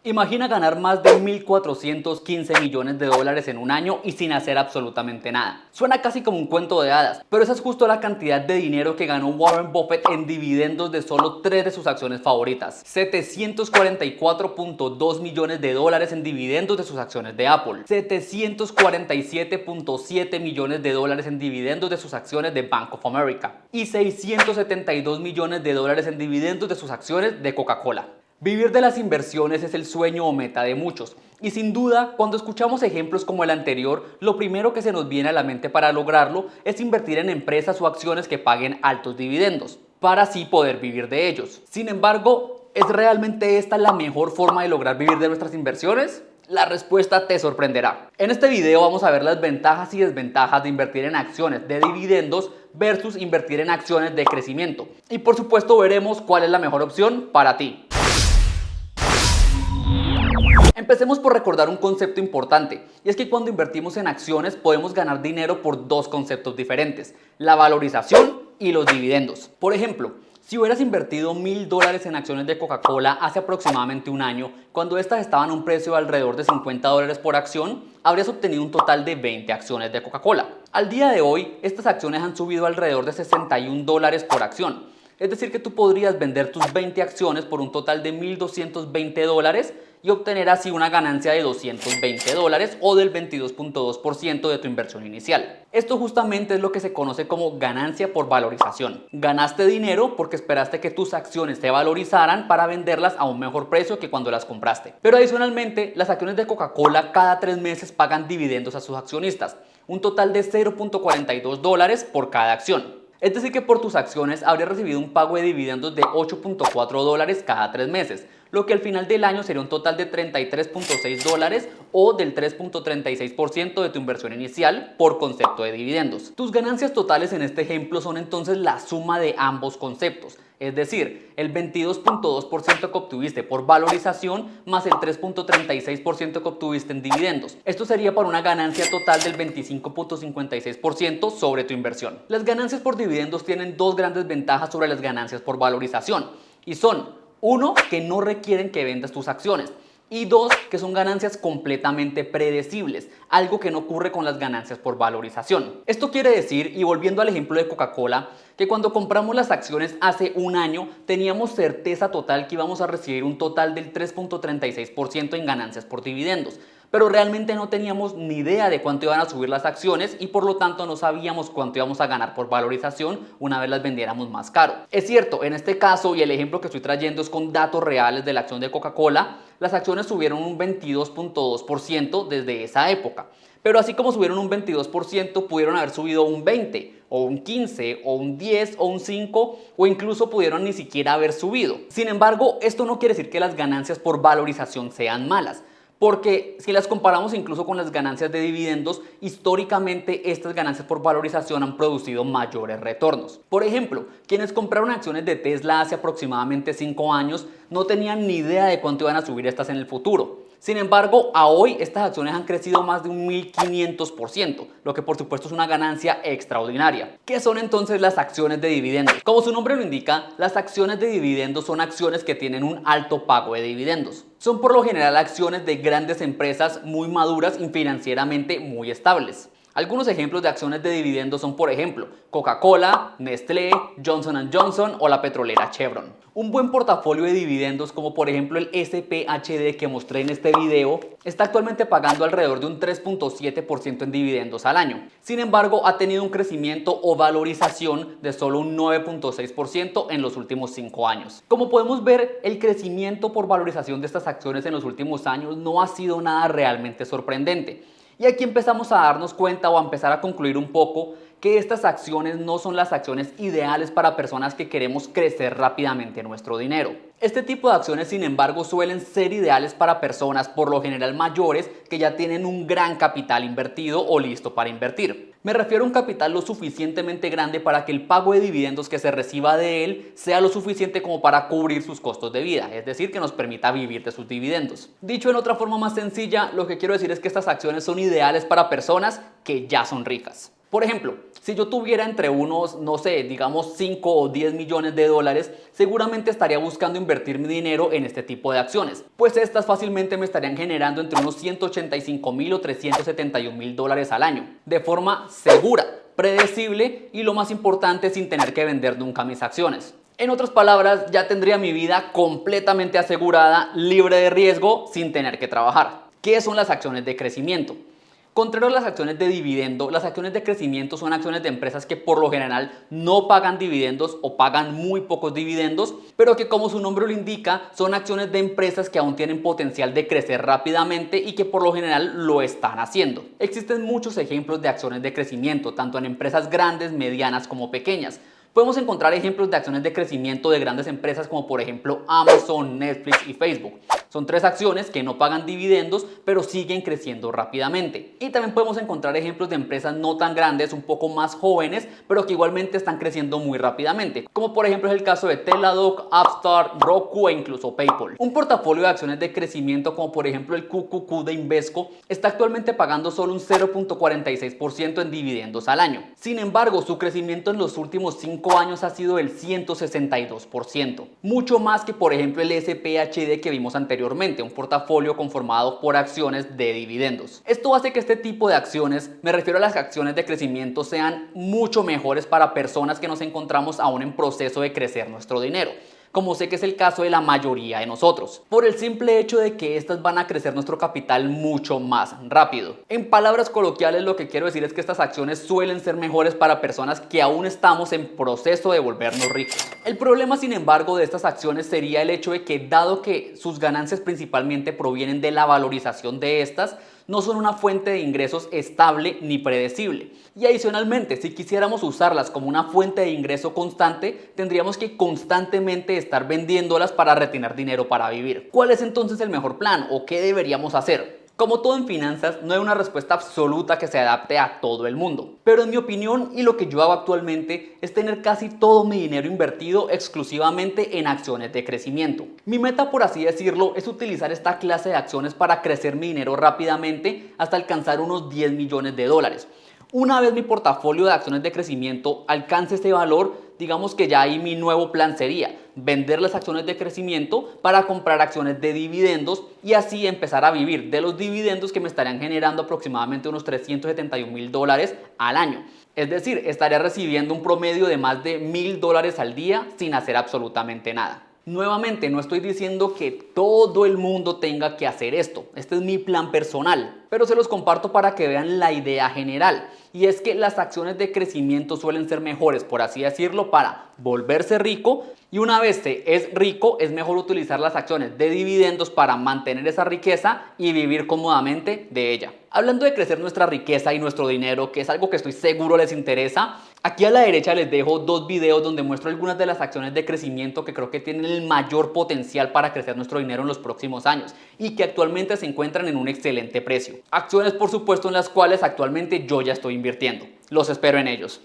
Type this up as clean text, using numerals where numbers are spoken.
Imagina ganar más de 1.415 millones de dólares en un año y sin hacer absolutamente nada. Suena casi como un cuento de hadas, pero esa es justo la cantidad de dinero que ganó Warren Buffett en dividendos de solo 3 de sus acciones favoritas. 744.2 millones de dólares en dividendos de sus acciones de Apple. 747.7 millones de dólares en dividendos de sus acciones de Bank of America. Y 672 millones de dólares en dividendos de sus acciones de Coca-Cola. Vivir de las inversiones es el sueño o meta de muchos, y sin duda, cuando escuchamos ejemplos como el anterior, lo primero que se nos viene a la mente para lograrlo es invertir en empresas o acciones que paguen altos dividendos, para así poder vivir de ellos. Sin embargo, ¿es realmente esta la mejor forma de lograr vivir de nuestras inversiones? La respuesta te sorprenderá. En este video vamos a ver las ventajas y desventajas de invertir en acciones de dividendos versus invertir en acciones de crecimiento. Y por supuesto veremos cuál es la mejor opción para ti. Empecemos por recordar un concepto importante, y es que cuando invertimos en acciones podemos ganar dinero por dos conceptos diferentes: la valorización y los dividendos. Por ejemplo, si hubieras invertido $1.000 en acciones de Coca-Cola hace aproximadamente un año, cuando estas estaban a un precio de alrededor de $50 por acción, habrías obtenido un total de 20 acciones de Coca-Cola. Al día de hoy, estas acciones han subido alrededor de $61 por acción. Es decir, que tú podrías vender tus 20 acciones por un total de $1.220 y obtener así una ganancia de $220 o del 22.2% de tu inversión inicial. Esto justamente es lo que se conoce como ganancia por valorización. Ganaste dinero porque esperaste que tus acciones se valorizaran para venderlas a un mejor precio que cuando las compraste. Pero adicionalmente, las acciones de Coca-Cola cada 3 meses pagan dividendos a sus accionistas, un total de $0.42 por cada acción. Es decir, que por tus acciones habrías recibido un pago de dividendos de $8.4 cada 3 meses, lo que al final del año sería un total de $33.6 o del 3.36% de tu inversión inicial por concepto de dividendos. Tus ganancias totales en este ejemplo son entonces la suma de ambos conceptos, es decir, el 22.2% que obtuviste por valorización más el 3.36% que obtuviste en dividendos. Esto sería para una ganancia total del 25.56% sobre tu inversión. Las ganancias por dividendos tienen dos grandes ventajas sobre las ganancias por valorización, y son: uno, que no requieren que vendas tus acciones, y dos, que son ganancias completamente predecibles, algo que no ocurre con las ganancias por valorización. Esto quiere decir, y volviendo al ejemplo de Coca-Cola, que cuando compramos las acciones hace un año teníamos certeza total que íbamos a recibir un total del 3.36% en ganancias por dividendos, pero realmente no teníamos ni idea de cuánto iban a subir las acciones y por lo tanto no sabíamos cuánto íbamos a ganar por valorización una vez las vendiéramos más caro. Es cierto, en este caso, y el ejemplo que estoy trayendo es con datos reales de la acción de Coca-Cola, las acciones subieron un 22.2% desde esa época. Pero así como subieron un 22%, pudieron haber subido un 20%, o un 15%, o un 10%, o un 5%, o incluso pudieron ni siquiera haber subido. Sin embargo, esto no quiere decir que las ganancias por valorización sean malas, porque si las comparamos incluso con las ganancias de dividendos, históricamente estas ganancias por valorización han producido mayores retornos. Por ejemplo, quienes compraron acciones de Tesla hace aproximadamente 5 años no tenían ni idea de cuánto iban a subir estas en el futuro. Sin embargo, a hoy estas acciones han crecido más de un 1.500%, lo que por supuesto es una ganancia extraordinaria. ¿Qué son entonces las acciones de dividendos? Como su nombre lo indica, las acciones de dividendos son acciones que tienen un alto pago de dividendos. Son por lo general acciones de grandes empresas muy maduras y financieramente muy estables. Algunos ejemplos de acciones de dividendos son, por ejemplo, Coca-Cola, Nestlé, Johnson & Johnson o la petrolera Chevron. Un buen portafolio de dividendos, como por ejemplo el SPHD que mostré en este video, está actualmente pagando alrededor de un 3.7% en dividendos al año. Sin embargo, ha tenido un crecimiento o valorización de solo un 9.6% en los últimos 5 años. Como podemos ver, el crecimiento por valorización de estas acciones en los últimos años no ha sido nada realmente sorprendente. Y aquí empezamos a darnos cuenta o a empezar a concluir un poco que estas acciones no son las acciones ideales para personas que queremos crecer rápidamente nuestro dinero. Este tipo de acciones, sin embargo, suelen ser ideales para personas por lo general mayores que ya tienen un gran capital invertido o listo para invertir. Me refiero a un capital lo suficientemente grande para que el pago de dividendos que se reciba de él sea lo suficiente como para cubrir sus costos de vida, es decir, que nos permita vivir de sus dividendos. Dicho en otra forma más sencilla, lo que quiero decir es que estas acciones son ideales para personas que ya son ricas. Por ejemplo, si yo tuviera entre unos, no sé, digamos 5 o 10 millones de dólares, seguramente estaría buscando invertir mi dinero en este tipo de acciones, pues estas fácilmente me estarían generando entre unos 185.000 o 371.000 dólares al año, de forma segura, predecible y lo más importante, sin tener que vender nunca mis acciones. En otras palabras, ya tendría mi vida completamente asegurada, libre de riesgo, sin tener que trabajar. ¿Qué son las acciones de crecimiento? Contrario a las acciones de dividendo, las acciones de crecimiento son acciones de empresas que por lo general no pagan dividendos o pagan muy pocos dividendos, pero que, como su nombre lo indica, son acciones de empresas que aún tienen potencial de crecer rápidamente y que por lo general lo están haciendo. Existen muchos ejemplos de acciones de crecimiento, tanto en empresas grandes, medianas como pequeñas. Podemos encontrar ejemplos de acciones de crecimiento de grandes empresas como por ejemplo Amazon, Netflix y Facebook. Son tres acciones que no pagan dividendos, pero siguen creciendo rápidamente. Y también podemos encontrar ejemplos de empresas no tan grandes, un poco más jóvenes, pero que igualmente están creciendo muy rápidamente, como por ejemplo es el caso de Teladoc, Upstart, Roku e incluso PayPal. Un portafolio de acciones de crecimiento como por ejemplo el QQQ de Invesco está actualmente pagando solo un 0.46% en dividendos al año. Sin embargo, su crecimiento en los últimos 5 años ha sido del 162%, mucho más que por ejemplo el SPHD que vimos anteriormente, un portafolio conformado por acciones de dividendos. Esto hace que este tipo de acciones, me refiero a las acciones de crecimiento, sean mucho mejores para personas que nos encontramos aún en proceso de crecer nuestro dinero, como sé que es el caso de la mayoría de nosotros, por el simple hecho de que estas van a crecer nuestro capital mucho más rápido. En palabras coloquiales, lo que quiero decir es que estas acciones suelen ser mejores para personas que aún estamos en proceso de volvernos ricos. El problema, sin embargo, de estas acciones sería el hecho de que, dado que sus ganancias principalmente provienen de la valorización de estas, no son una fuente de ingresos estable ni predecible. Y adicionalmente, si quisiéramos usarlas como una fuente de ingreso constante, tendríamos que constantemente estar vendiéndolas para retener dinero para vivir. ¿Cuál es entonces el mejor plan o qué deberíamos hacer? Como todo en finanzas, no hay una respuesta absoluta que se adapte a todo el mundo. Pero en mi opinión y lo que yo hago actualmente es tener casi todo mi dinero invertido exclusivamente en acciones de crecimiento. Mi meta, por así decirlo, es utilizar esta clase de acciones para crecer mi dinero rápidamente hasta alcanzar unos 10 millones de dólares. Una vez mi portafolio de acciones de crecimiento alcance este valor, digamos que ya ahí mi nuevo plan sería vender las acciones de crecimiento para comprar acciones de dividendos y así empezar a vivir de los dividendos que me estarían generando aproximadamente unos 371.000 dólares al año. Es decir, estaría recibiendo un promedio de más de 1.000 dólares al día sin hacer absolutamente nada. Nuevamente, no estoy diciendo que todo el mundo tenga que hacer esto. Este es mi plan personal, pero se los comparto para que vean la idea general. Y es que las acciones de crecimiento suelen ser mejores, por así decirlo, para volverse rico. Y una vez se es rico, es mejor utilizar las acciones de dividendos para mantener esa riqueza y vivir cómodamente de ella. Hablando de crecer nuestra riqueza y nuestro dinero, que es algo que estoy seguro les interesa, aquí a la derecha les dejo dos videos donde muestro algunas de las acciones de crecimiento que creo que tienen el mayor potencial para crecer nuestro dinero en los próximos años y que actualmente se encuentran en un excelente precio. Acciones, por supuesto, en las cuales actualmente yo ya estoy invirtiendo. Los espero en ellos.